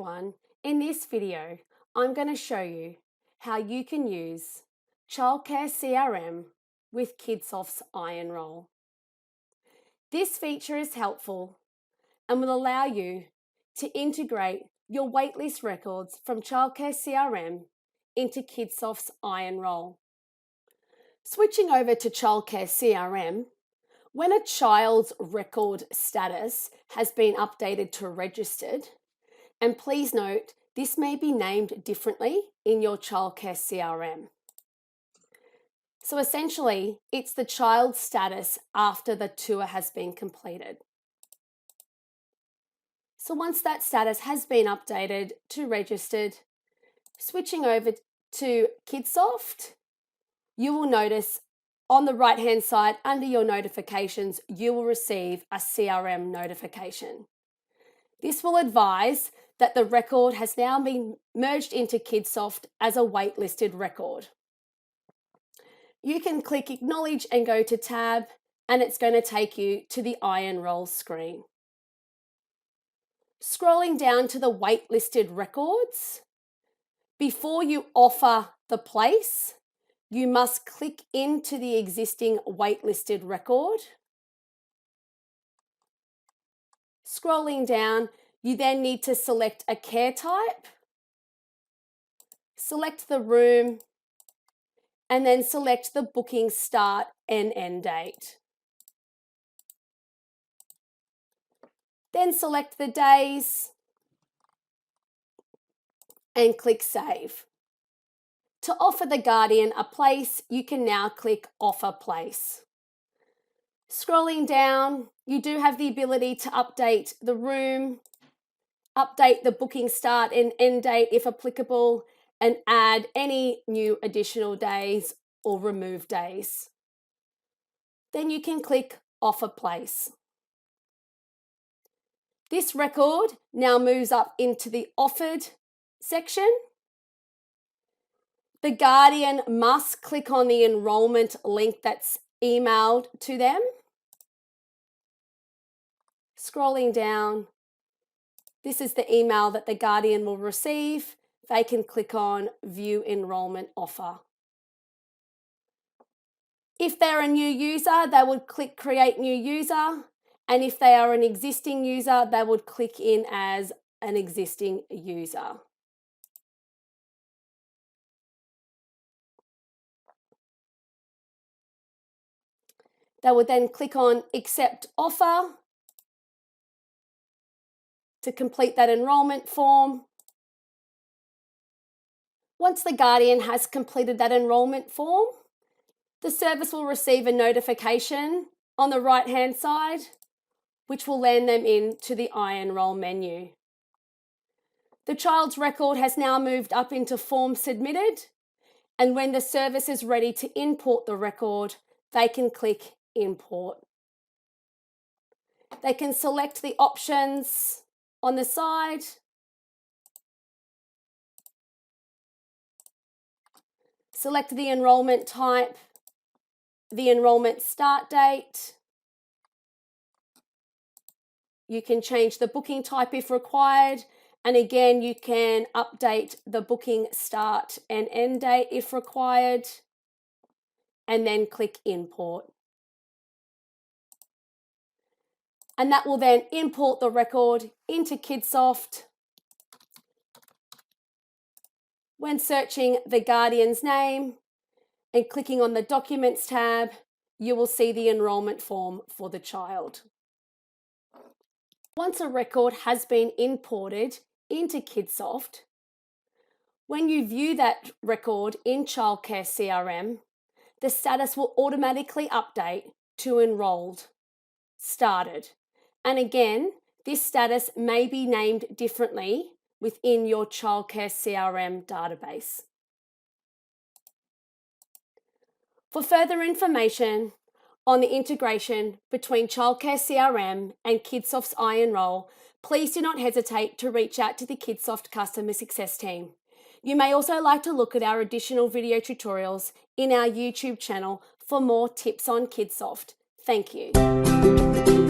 everyone. In this video, I'm going to show you how you can use ChildcareCRM with Kidsoft's iEnrol. This feature is helpful and will allow you to integrate your waitlist records from ChildcareCRM into Kidsoft's iEnrol. Switching over to ChildcareCRM, when a child's record status has been updated to registered, and please note, this may be named differently in your ChildcareCRM. So essentially, it's the child's status after the tour has been completed. So once that status has been updated to registered, switching over to Kidsoft, you will notice on the right-hand side under your notifications, you will receive a CRM notification. This will advise that the record has now been merged into Kidsoft as a waitlisted record. You can click Acknowledge and go to Tab, and it's going to take you to the iEnrol screen. Scrolling down to the waitlisted records, before you offer the place, you must click into the existing waitlisted record. Scrolling down, you then need to select a care type, select the room, and then select the booking start and end date. Then select the days and click Save. To offer the guardian a place, you can now click Offer Place. Scrolling down, you do have the ability to update the room, update the booking start and end date if applicable, and add any new additional days or remove days. Then you can click Offer Place. This record now moves up into the Offered section. The guardian must click on the enrollment link that's emailed to them. Scrolling down, this is the email that the guardian will receive. They can click on View Enrollment Offer. If they're a new user, they would click Create New User. And if they are an existing user, they would click in as an existing user. They would then click on Accept Offer to complete that enrolment form. Once the guardian has completed that enrolment form, the service will receive a notification on the right-hand side, which will land them into the iEnrol menu. The child's record has now moved up into Form Submitted, and when the service is ready to import the record, they can click Import. They can select the options on the side, select the enrolment type, the enrolment start date. You can change the booking type if required, and again you can update the booking start and end date if required, and then click Import. And that will then import the record into Kidsoft. When searching the guardian's name and clicking on the Documents tab, you will see the enrolment form for the child. Once a record has been imported into Kidsoft, when you view that record in ChildcareCRM, the status will automatically update to Enrolled, Started. And again, this status may be named differently within your ChildcareCRM database. For further information on the integration between ChildcareCRM and Kidsoft's iEnrol, please do not hesitate to reach out to the Kidsoft Customer Success team. You may also like to look at our additional video tutorials in our YouTube channel for more tips on Kidsoft. Thank you.